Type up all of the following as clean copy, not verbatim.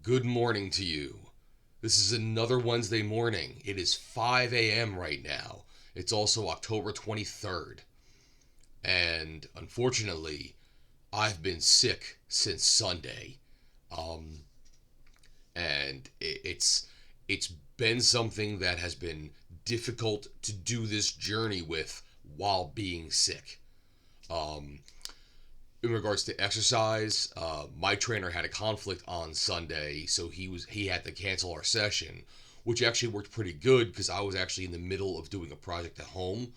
Good morning to you. This is another Wednesday morning. It is 5 a.m. right now. It's also October 23rd. And unfortunately, I've been sick since Sunday. Um, and it's been something that has been difficult to do this journey with while being sick. Um, in regards to exercise, my trainer had a conflict on Sunday, so he had to cancel our session, which actually worked pretty good because I was actually in the middle of doing a project at home.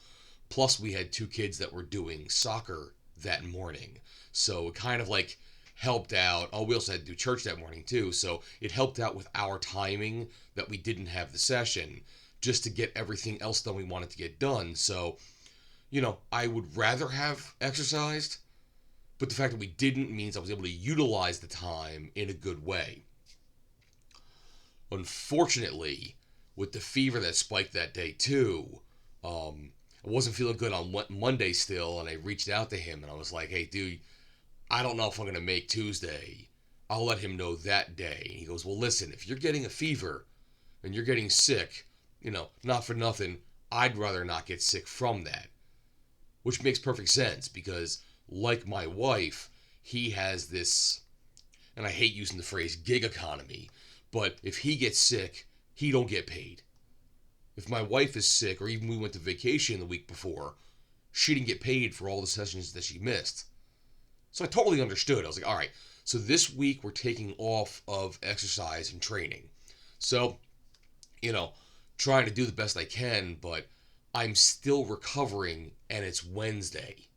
Plus, we had two kids that were doing soccer that morning, so it kind of like helped out. Oh, we also had to do church that morning too, so it helped out with our timing that we didn't have the session just to get everything else done we wanted to get done. So, I would rather have exercised, but the fact that we didn't means I was able to utilize the time in a good way. Unfortunately, with the fever that spiked that day too, I wasn't feeling good on Monday still, and I reached out to him and I was like, "Hey, dude, I don't know if I'm gonna make Tuesday. I'll let him know that day." And he goes, "Well, listen, if you're getting a fever and you're getting sick, not for nothing, I'd rather not get sick from that." Which makes perfect sense because, like my wife, he has this, and I hate using the phrase gig economy, but if he gets sick, he don't get paid. If my wife is sick, or even we went to vacation the week before, she didn't get paid for all the sessions that she missed. So I totally understood. I was like, all right, so this week we're taking off of exercise and training. So, you know, trying to do the best I can, but I'm still recovering and it's Wednesday.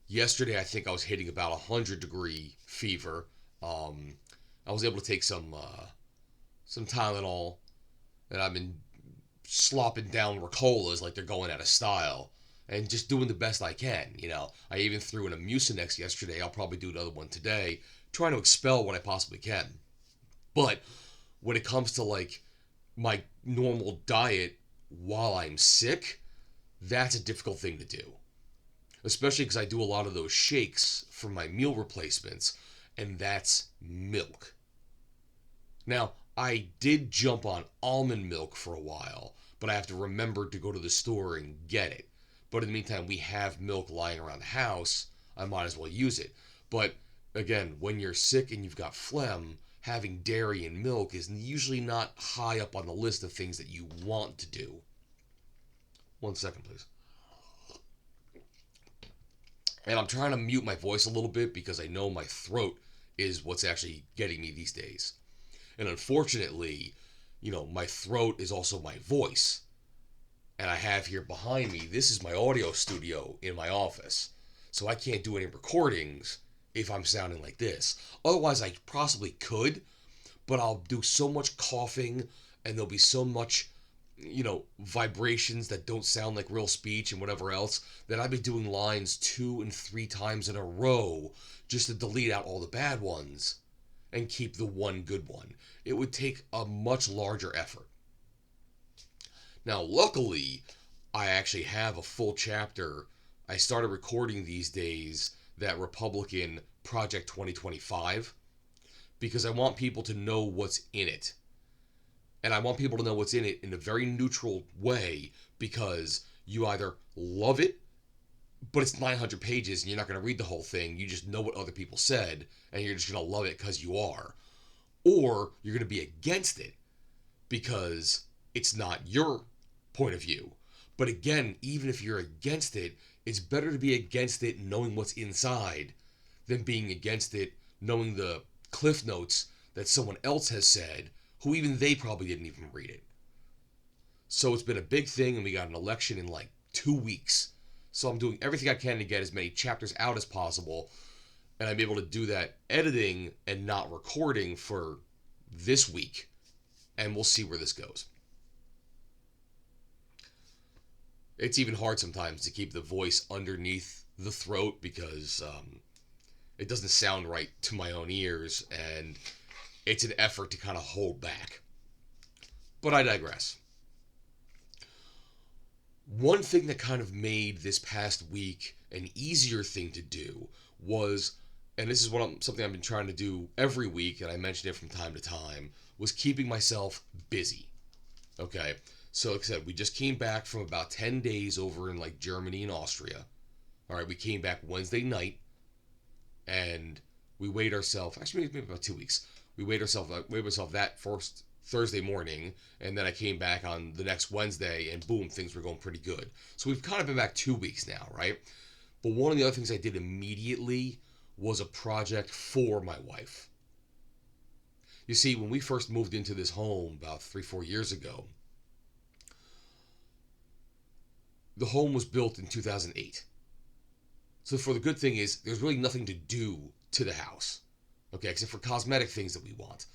Yesterday, I think I was hitting about a 100-degree fever. Um, I was able to take some Tylenol, and I've been slopping down Ricolas like they're going out of style, and just doing the best I can. I even threw in a Mucinex yesterday. I'll probably do another one today, trying to expel what I possibly can. But when it comes to like my normal diet while I'm sick, that's a difficult thing to do, especially because I do a lot of those shakes for my meal replacements, and that's milk. Now, I did jump on almond milk for a while, but I have to remember to go to the store and get it. But in the meantime, we have milk lying around the house. I might as well use it. But again, when you're sick and you've got phlegm, having dairy and milk is usually not high up on the list of things that you want to do. 1 second, please. And I'm trying to mute my voice a little bit because I know my throat is what's actually getting me these days. And unfortunately, my throat is also my voice. And I have here behind me, this is my audio studio in my office. So I can't do any recordings if I'm sounding like this. Otherwise, I possibly could, but I'll do so much coughing and there'll be so much, vibrations that don't sound like real speech and whatever else, that I'd be doing lines 2 and 3 times in a row just to delete out all the bad ones and keep the one good one. It would take a much larger effort. Now, luckily, I actually have a full chapter. I started recording these days that Republican Project 2025 because I want people to know what's in it. And I want people to know what's in it in a very neutral way because you either love it, but it's 900 pages and you're not going to read the whole thing. You just know what other people said and you're just going to love it because you are. Or you're going to be against it because it's not your point of view. But again, even if you're against it, it's better to be against it knowing what's inside than being against it knowing the cliff notes that someone else has said, who even they probably didn't even read it. So it's been a big thing, and we got an election in like 2 weeks. So I'm doing everything I can to get as many chapters out as possible, and I'm able to do that editing and not recording for this week, and we'll see where this goes. It's even hard sometimes to keep the voice underneath the throat because it doesn't sound right to my own ears, and it's an effort to kind of hold back. But I digress. One thing that kind of made this past week an easier thing to do was and this is something I've been trying to do every week, and I mentioned it from time to time, was keeping myself busy. Okay, so like I said, we just came back from about 10 days over in like Germany and Austria. All right, we came back Wednesday night, and we weighed ourselves. Actually, maybe about 2 weeks. We weighed ourselves that first Thursday morning, and then I came back on the next Wednesday, and boom, things were going pretty good. So we've kind of been back 2 weeks now, right? But one of the other things I did immediately was a project for my wife. You see, when we first moved into this home about 3, 4 years ago, the home was built in 2008. So for the good thing is, there's really nothing to do to the house, okay, except for cosmetic things that we want.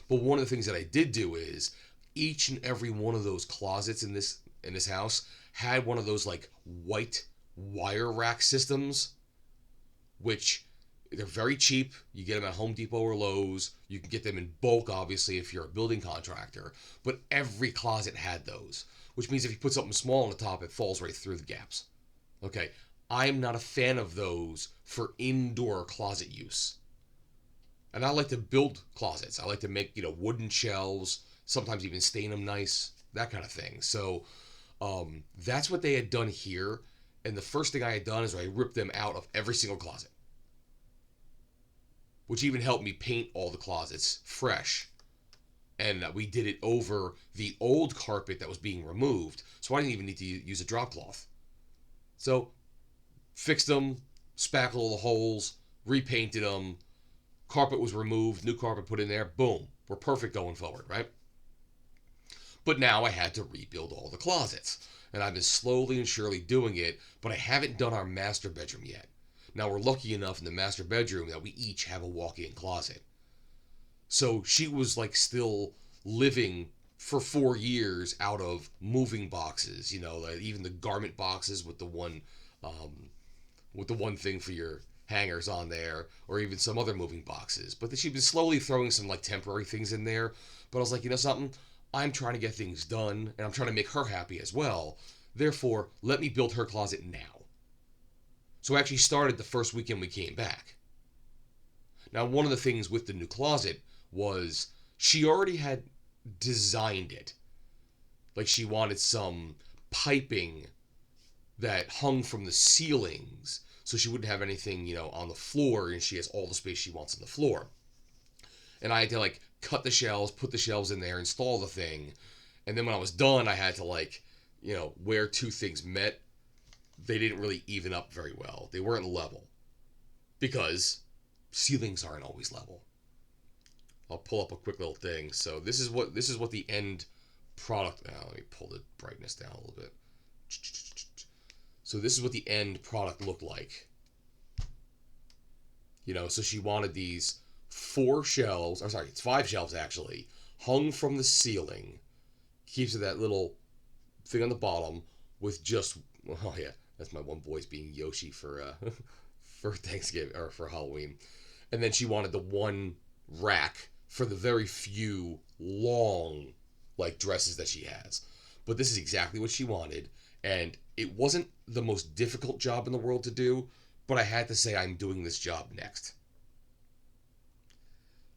But one of the things that I did do is each and every one of those closets in this house had one of those like white wire rack systems, which they're very cheap. You get them at Home Depot or Lowe's. You can get them in bulk, obviously, if you're a building contractor. But every closet had those, which means if you put something small on the top, it falls right through the gaps. Okay, I'm not a fan of those for indoor closet use. And I like to build closets. I like to make, wooden shelves, sometimes even stain them nice, that kind of thing. So that's what they had done here. And the first thing I had done is I ripped them out of every single closet, which even helped me paint all the closets fresh. And we did it over the old carpet that was being removed, so I didn't even need to use a drop cloth. So fixed them, spackled all the holes, repainted them, carpet was removed, new carpet put in there, boom, we're perfect going forward, right? But now I had to rebuild all the closets. And I've been slowly and surely doing it, but I haven't done our master bedroom yet. Now we're lucky enough in the master bedroom that we each have a walk-in closet. So she was like still living for 4 years out of moving boxes, like even the garment boxes with the one thing for your hangers on there, or even some other moving boxes. But she'd been slowly throwing some like temporary things in there. But I was like, something? I'm trying to get things done, and I'm trying to make her happy as well. Therefore, let me build her closet now. So I actually started the first weekend we came back. Now, one of the things with the new closet was she already had designed it. Like she wanted some piping that hung from the ceilings so she wouldn't have anything, on the floor, and she has all the space she wants on the floor. And I had to like cut the shelves, put the shelves in there, install the thing. And then when I was done, I had to like, where two things met, they didn't really even up very well. They weren't level because ceilings aren't always level. I'll pull up a quick little thing. So this is what the end product. Now let me pull the brightness down a little bit. So this is what the end product looked like. So she wanted these 4 shelves. I'm sorry, it's 5 shelves actually, hung from the ceiling. Keeps it that little thing on the bottom with just. Oh yeah, that's my one boy's being Yoshi for for Thanksgiving or for Halloween. And then she wanted the one rack for the very few long like dresses that she has. But this is exactly what she wanted, and it wasn't the most difficult job in the world to do, but I had to say I'm doing this job next.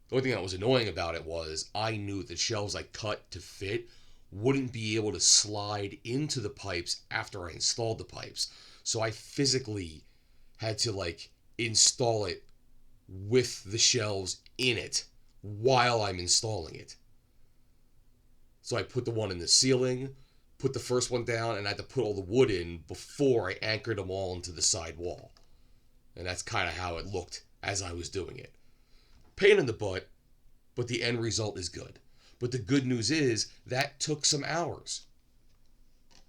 The only thing that was annoying about it was I knew the shelves I cut to fit wouldn't be able to slide into the pipes after I installed the pipes. So I physically had to like install it with the shelves in it while I'm installing it. So I put the one in the ceiling, put the first one down, and I had to put all the wood in before I anchored them all into the side wall. And that's kind of how it looked as I was doing it. Pain in the butt, but the end result is good. But the good news is that took some hours.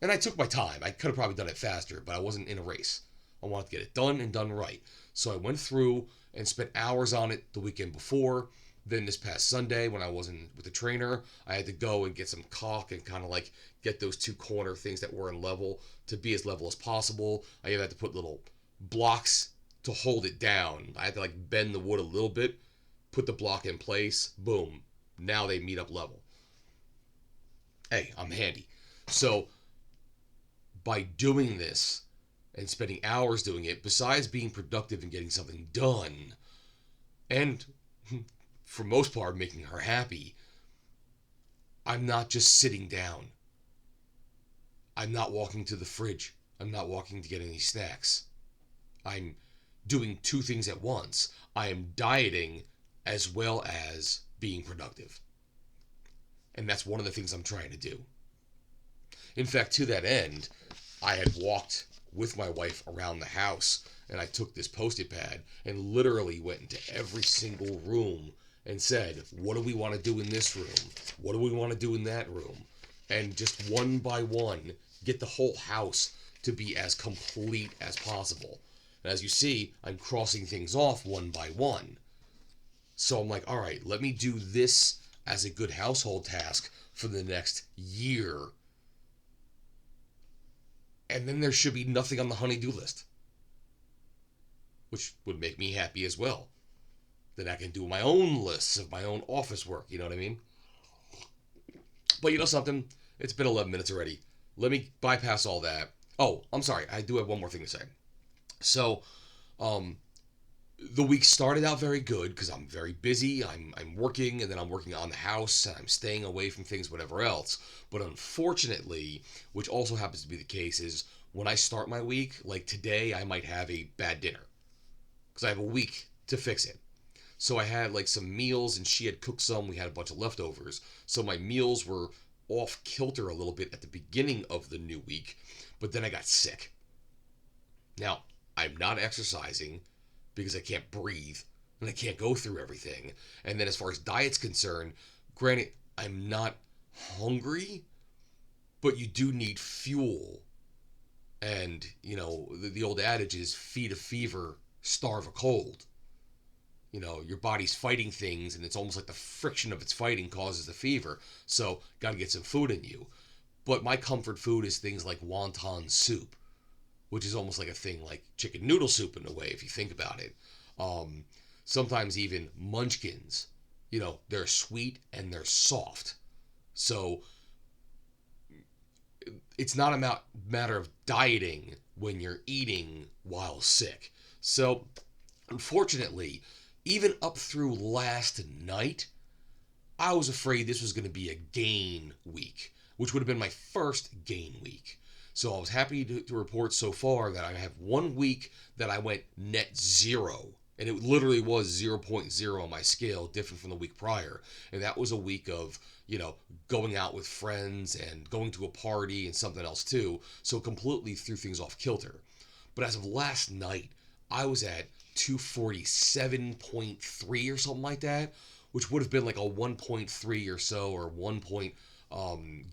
And I took my time. I could have probably done it faster, but I wasn't in a race. I wanted to get it done and done right. So I went through and spent hours on it the weekend before. Then this past Sunday, when I wasn't with the trainer, I had to go and get some caulk and kind of like get those 2 corner things that were in level to be as level as possible. I even had to put little blocks to hold it down. I had to like bend the wood a little bit, put the block in place, boom. Now they meet up level. Hey, I'm handy. So by doing this and spending hours doing it, besides being productive and getting something done, and for most part making her happy, I'm not just sitting down. I'm not walking to the fridge. I'm not walking to get any snacks. I'm doing two things at once. I am dieting as well as being productive. And that's one of the things I'm trying to do. In fact, to that end, I had walked with my wife around the house and I took this Post-it pad and literally went into every single room and said, what do we want to do in this room? What do we want to do in that room? And just one by one, get the whole house to be as complete as possible. And as you see, I'm crossing things off one by one. So I'm like, all right, let me do this as a good household task for the next year. And then there should be nothing on the honey-do list, which would make me happy as well. Then I can do my own lists of my own office work, you know what I mean? But you know something? It's been 11 minutes already. Let me bypass all that. Oh, I'm sorry. I do have one more thing to say. So, the week started out very good because I'm very busy. I'm working, and then I'm working on the house, and I'm staying away from things, whatever else. But unfortunately, which also happens to be the case, is when I start my week, like today, I might have a bad dinner because I have a week to fix it. So I had like some meals, and she had cooked some. We had a bunch of leftovers. So my meals were off kilter a little bit at the beginning of the new week, but then I got sick. Now, I'm not exercising because I can't breathe and I can't go through everything. And then as far as diet's concerned, granted, I'm not hungry, but you do need fuel. And, you know, the old adage is feed a fever, starve a cold. You know, your body's fighting things, and it's almost like the friction of its fighting causes the fever. So, got to get some food in you. But my comfort food is things like wonton soup, which is almost like a thing like chicken noodle soup in a way, if you think about it. Sometimes even munchkins, you know, they're sweet and they're soft. So, it's not a matter of dieting when you're eating while sick. So, unfortunately, even up through last night, I was afraid this was going to be a gain week, which would have been my first gain week. So I was happy to report so far that I have 1 week that I went net zero. And it literally was 0.0 on my scale, different from the week prior. And that was a week of, you know, going out with friends and going to a party and something else too. So completely threw things off kilter. But as of last night, I was at 247.3 or something like that, which would have been like a 1.3 or so, or 1 point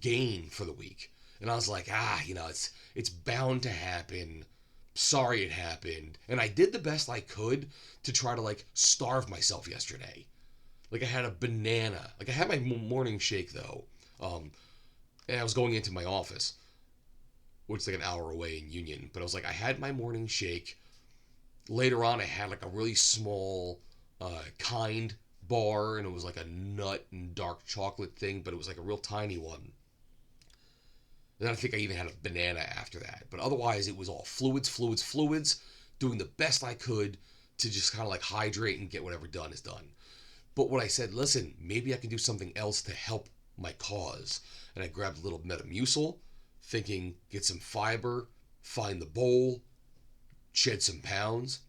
gain for the week. And I was like, you know, it's bound to happen. Sorry it happened. And I did the best I could to try to like starve myself yesterday. Like I had a banana. Like I had my morning shake though. And I was going into my office, which is like an hour away in Union. But I was like, I had my morning shake. Later on, I had like a really small Kind bar, and it was like a nut and dark chocolate thing, but it was like a real tiny one. And then I think I even had a banana after that. But otherwise, it was all fluids, doing the best I could to just kind of like hydrate and get whatever done is done. But when I said, listen, maybe I can do something else to help my cause, and I grabbed a little Metamucil, thinking get some fiber, find the bowl, shed some pounds.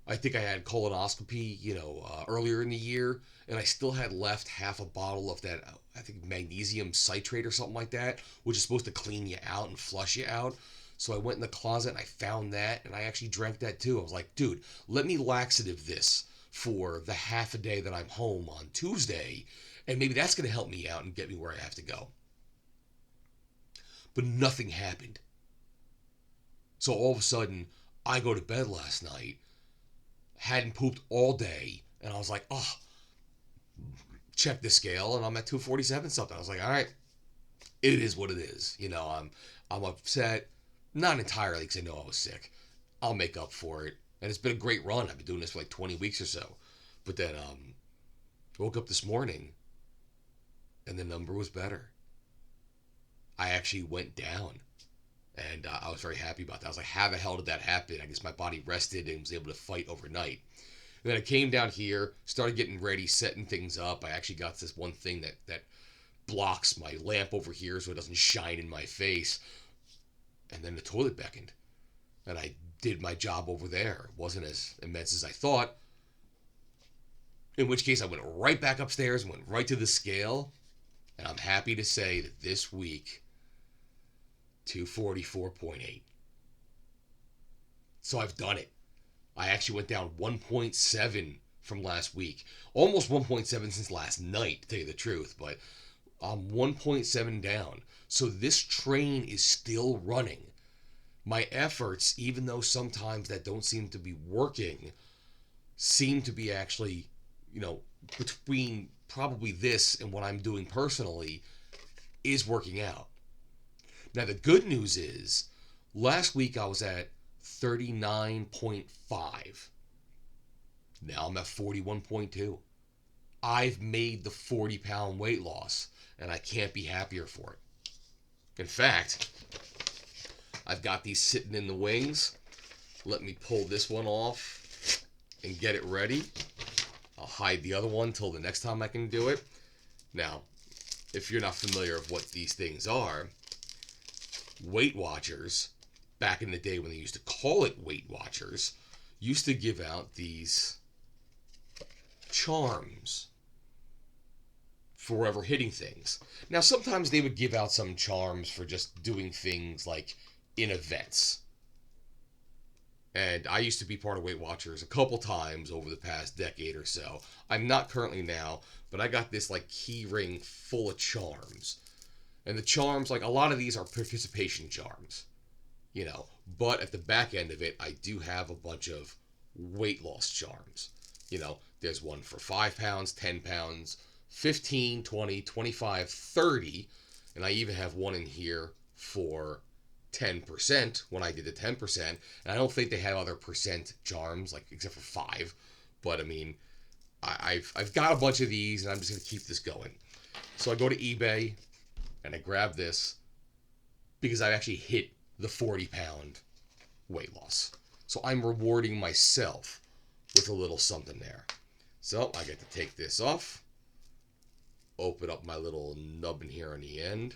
I think I had colonoscopy, you know, earlier in the year, and I still had left half a bottle of that, I think magnesium citrate or something like that, which is supposed to clean you out and flush you out. So I went in the closet and I found that, and I actually drank that too. I was like, dude, let me laxative this for the half a day that I'm home on Tuesday, and maybe that's going to help me out and get me where I have to go. But nothing happened. So all of a sudden, I go to bed last night, hadn't pooped all day, and I was like, oh, check the scale, and I'm at 247 something. I was like, all right, it is what it is. You know, I'm upset, not entirely because I know I was sick. I'll make up for it, and it's been a great run. I've been doing this for like 20 weeks or so. But then woke up this morning, and the number was better. I actually went down. And I was very happy about that. I was like, how the hell did that happen? I guess my body rested and was able to fight overnight. And then I came down here, started getting ready, setting things up. I actually got this one thing that blocks my lamp over here so it doesn't shine in my face. And then the toilet beckoned. And I did my job over there. It wasn't as immense as I thought. In which case I went right back upstairs and went right to the scale. And I'm happy to say that this week, 244.8. So I've done it. I actually went down 1.7 from last week. Almost 1.7 since last night, to tell you the truth. But I'm 1.7 down. So this train is still running. My efforts, even though sometimes that don't seem to be working, seem to be actually, between probably this and what I'm doing personally, is working out. Now, the good news is, last week I was at 39.5. Now I'm at 41.2. I've made the 40-pound weight loss, and I can't be happier for it. In fact, I've got these sitting in the wings. Let me pull this one off and get it ready. I'll hide the other one till the next time I can do it. Now, if you're not familiar with what these things are, Weight Watchers, back in the day when they used to call it Weight Watchers, used to give out these charms for ever hitting things. Now, sometimes they would give out some charms for just doing things like in events. And I used to be part of Weight Watchers a couple times over the past decade or so. I'm not currently now, but I got this like key ring full of charms. And the charms, like a lot of these are participation charms, but at the back end of it, I do have a bunch of weight loss charms. There's one for 5 pounds, 10 pounds, 15, 20, 25, 30, and I even have one in here for 10% when I did the 10%. And I don't think they have other percent charms, like except for 5. But I mean, I've got a bunch of these, and I'm just gonna keep this going. So I go to eBay and I grab this because I actually hit the 40-pound weight loss. So I'm rewarding myself with a little something there. So I get to take this off, open up my little nubbin here on the end.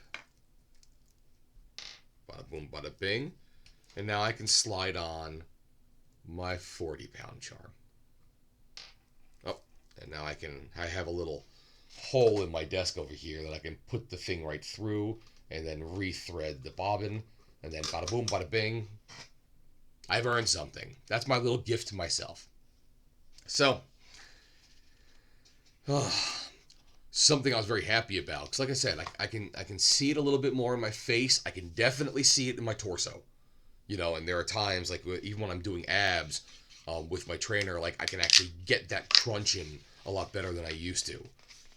Bada boom, bada bing. And now I can slide on my 40-pound charm. Oh, and now I have a little hole in my desk over here that I can put the thing right through and then rethread the bobbin, and then bada boom, bada bing. I've earned something. That's my little gift to myself. So, something I was very happy about, because like I said, I can see it a little bit more in my face. I can definitely see it in my torso, and there are times, like even when I'm doing abs with my trainer, like I can actually get that crunching a lot better than I used to.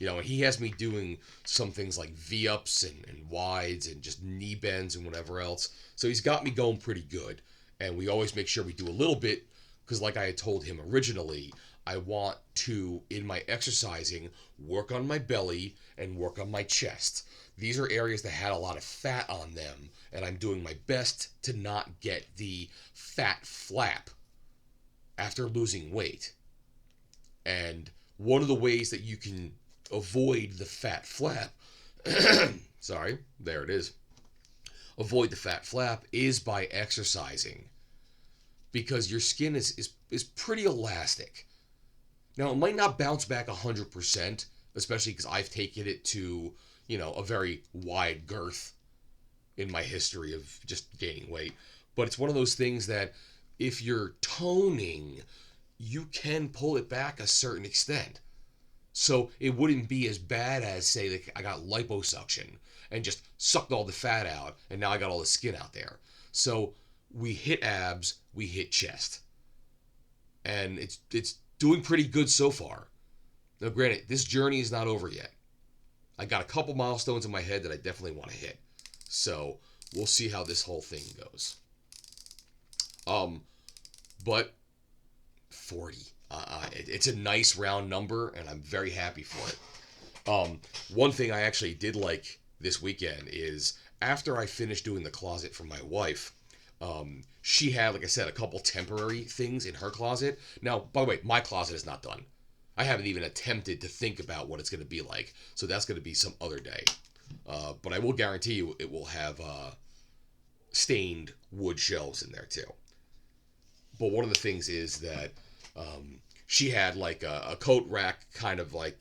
And he has me doing some things like V-ups and wides and just knee bends and whatever else. So he's got me going pretty good. And we always make sure we do a little bit, because like I had told him originally, I want to, in my exercising, work on my belly and work on my chest. These are areas that had a lot of fat on them, and I'm doing my best to not get the fat flap after losing weight. And one of the ways that you can avoid the fat flap, sorry, there it is, avoid the fat flap is by exercising, because your skin is pretty elastic. Now, it might not bounce back 100%, especially because I've taken it to, a very wide girth in my history of just gaining weight. But it's one of those things that if you're toning, you can pull it back a certain extent. So it wouldn't be as bad as, say, that I got liposuction and just sucked all the fat out, and now I got all the skin out there. So we hit abs, we hit chest. And it's doing pretty good so far. Now, granted, this journey is not over yet. I got a couple milestones in my head that I definitely want to hit. So we'll see how this whole thing goes. But 40. It's a nice round number, and I'm very happy for it. One thing I actually did like this weekend is, after I finished doing the closet for my wife, She had, like I said, a couple temporary things in her closet. Now, by the way, my closet is not done. I haven't even attempted to think about what it's going to be like. So that's going to be some other day. But I will guarantee you it will have stained wood shelves in there too. But one of the things is that she had like a coat rack kind of like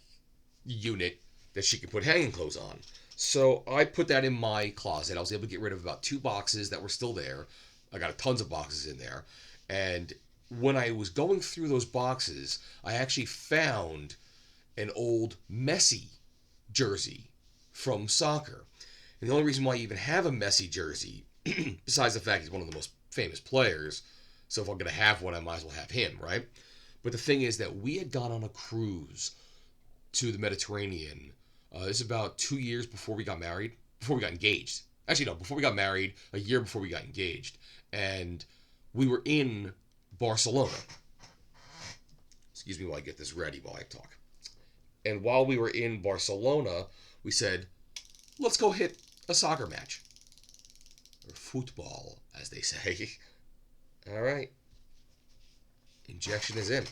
unit that she could put hanging clothes on. So I put that in my closet. I was able to get rid of about 2 boxes that were still there. I got tons of boxes in there. And when I was going through those boxes, I actually found an old Messi jersey from soccer. And the only reason why I even have a Messi jersey, besides the fact he's one of the most famous players, so if I'm going to have one, I might as well have him, right? But the thing is that we had gone on a cruise to the Mediterranean. This is about 2 years before we got married, before we got engaged. Actually, no, before we got married, a year before we got engaged. And we were in Barcelona. Excuse me while I get this ready while I talk. And while we were in Barcelona, we said, let's go hit a soccer match. Or football, as they say. All right. Injection is in.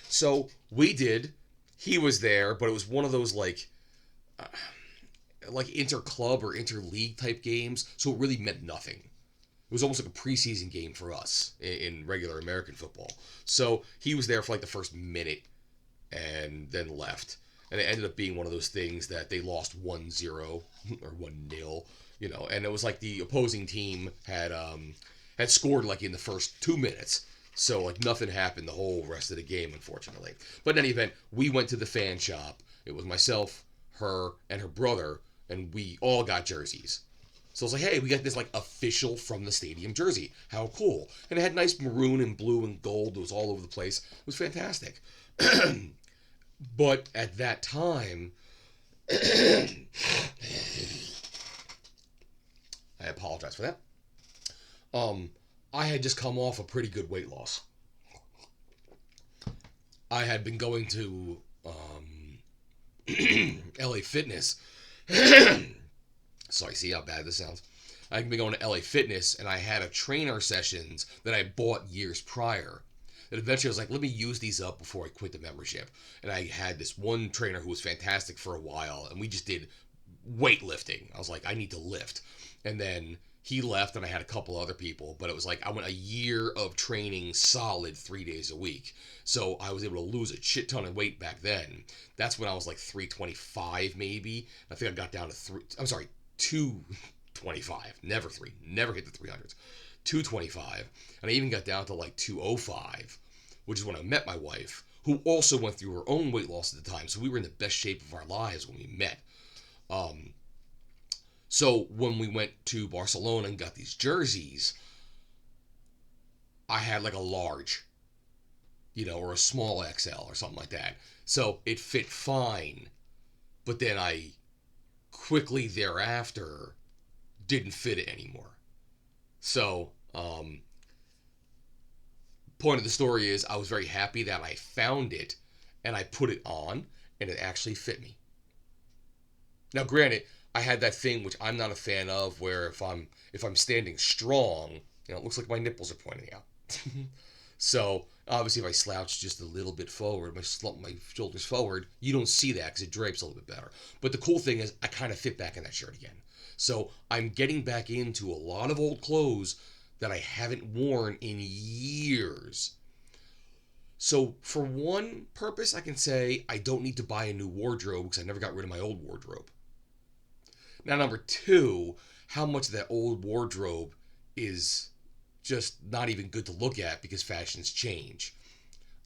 So we did. He was there, but it was one of those like inter-club or inter-league type games. So it really meant nothing. It was almost like a preseason game for us in regular American football. So he was there for like the first minute and then left. And it ended up being one of those things that they lost 1-0 or 1-0, you know. And it was like the opposing team had scored like in the first 2 minutes. So like nothing happened the whole rest of the game, unfortunately. But in any event, we went to the fan shop. It was myself, her, and her brother, and we all got jerseys. So I was like, hey, we got this like official from the stadium jersey. How cool. And it had nice maroon and blue and gold. It was all over the place. It was fantastic. But at that time, I apologize for that. I had just come off a pretty good weight loss. I had been going to LA Fitness. Sorry, see how bad this sounds? I'd been going to LA Fitness, and I had a trainer sessions that I bought years prior. And eventually I was like, let me use these up before I quit the membership. And I had this one trainer who was fantastic for a while, and we just did weightlifting. I was like, I need to lift. And then he left, and I had a couple other people, but it was like I went a year of training solid 3 days a week. So I was able to lose a shit ton of weight back then. That's when I was like 325 maybe. I think I got down to 225. Never hit the 300s. 225. And I even got down to like 205, which is when I met my wife, who also went through her own weight loss at the time. So we were in the best shape of our lives when we met. So when we went to Barcelona and got these jerseys, I had like a large, you know, or a small XL or something like that. So it fit fine. But then I quickly thereafter didn't fit it anymore. So, point of the story is I was very happy that I found it and I put it on and it actually fit me. Now, granted, I had that thing which I'm not a fan of, where if I'm standing strong, you know, it looks like my nipples are pointing out. So obviously, if I slouch just a little bit forward, slump my shoulders forward, you don't see that because it drapes a little bit better. But the cool thing is, I kind of fit back in that shirt again. So I'm getting back into a lot of old clothes that I haven't worn in years. So for one purpose, I can say I don't need to buy a new wardrobe because I never got rid of my old wardrobe. Now, number two, how much of that old wardrobe is just not even good to look at because fashions change.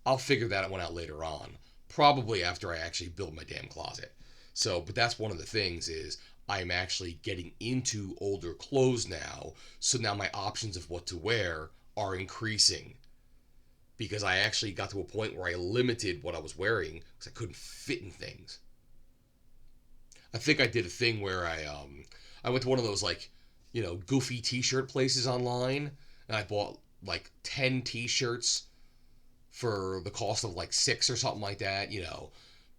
I'll figure that one out later on, probably after I actually build my damn closet. So, but that's one of the things is I'm actually getting into older clothes now, so now my options of what to wear are increasing. Because I actually got to a point where I limited what I was wearing because I couldn't fit in things. I think I did a thing where I went to one of those like, you know, goofy t-shirt places online, and I bought like 10 t-shirts for the cost of like 6 or something like that, you know.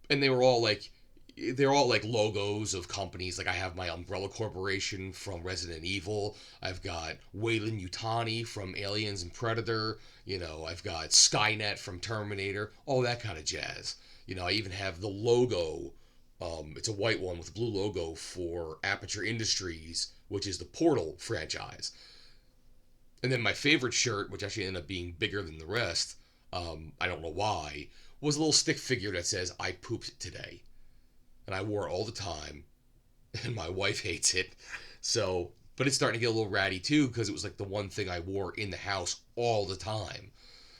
And they were all like, they're all like logos of companies. Like I have my Umbrella Corporation from Resident Evil. I've got Weyland Yutani from Aliens and Predator. I've got Skynet from Terminator. All that kind of jazz. I even have the logo. It's a white one with a blue logo for Aperture Industries, which is the Portal franchise. And then my favorite shirt, which actually ended up being bigger than the rest, I don't know why, was a little stick figure that says, "I pooped today." And I wore it all the time, and my wife hates it. So, but it's starting to get a little ratty too, because it was like the one thing I wore in the house all the time.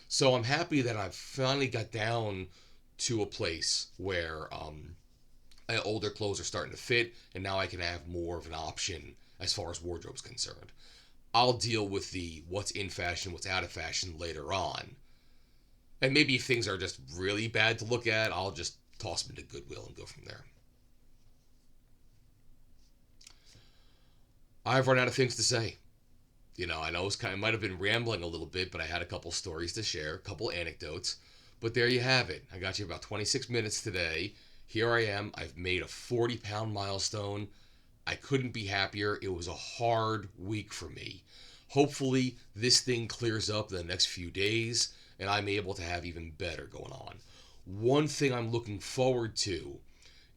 So I'm happy that I've finally got down to a place where older clothes are starting to fit, and now I can have more of an option as far as wardrobe's concerned. I'll deal with the what's in fashion, what's out of fashion later on. And maybe if things are just really bad to look at, I'll just toss them into Goodwill and go from there. I've run out of things to say. I know it's might have been rambling a little bit, but I had a couple stories to share, a couple anecdotes. But there you have it. I got you about 26 minutes today. Here I am. I've made a 40-pound milestone. I couldn't be happier. It was a hard week for me. Hopefully, this thing clears up in the next few days, and I'm able to have even better going on. One thing I'm looking forward to,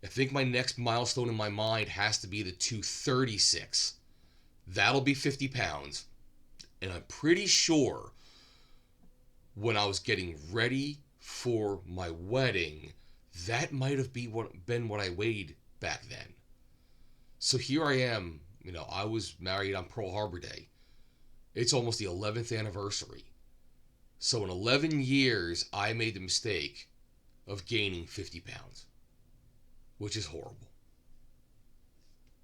I think my next milestone in my mind has to be the 236. That'll be 50 pounds. And I'm pretty sure when I was getting ready for my wedding, that might have been what I weighed back then. So here I am. I was married on Pearl Harbor Day. It's almost the 11th anniversary. So in 11 years, I made the mistake of gaining 50 pounds, which is horrible.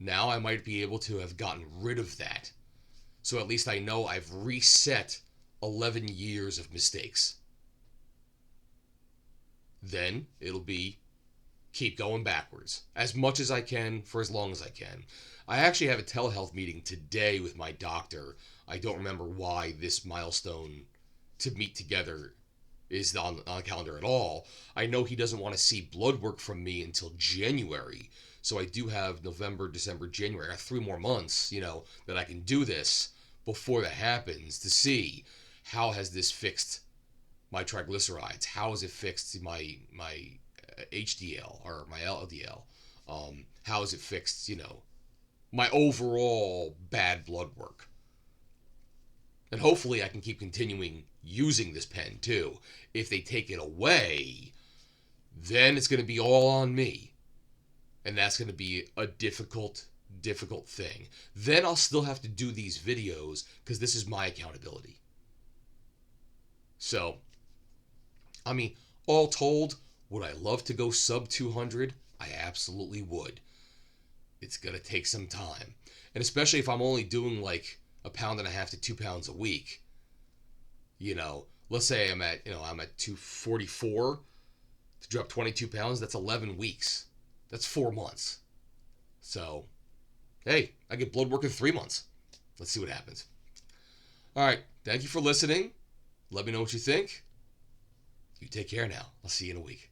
Now I might be able to have gotten rid of that. So at least I know I've reset 11 years of mistakes. Then it'll be keep going backwards as much as I can for as long as I can. I actually have a telehealth meeting today with my doctor. I don't remember why this milestone to meet together is on the calendar at all. I know he doesn't want to see blood work from me until January. So I do have November, December, January. I have 3 more months, that I can do this before that happens to see how has this fixed my triglycerides? How has it fixed my HDL or my LDL? How has it fixed, my overall bad blood work? And hopefully I can keep continuing using this pen too. If they take it away, then it's going to be all on me. And that's going to be a difficult thing. Then I'll still have to do these videos because this is my accountability. So, all told, would I love to go sub 200? I absolutely would. It's going to take some time. And especially if I'm only doing like 1.5 pounds to 2 pounds a week. Let's say I'm at 244. To drop 22 pounds, that's 11 weeks. That's 4 months. So, hey, I get blood work in 3 months. Let's see what happens. All right. Thank you for listening. Let me know what you think. You take care now. I'll see you in a week.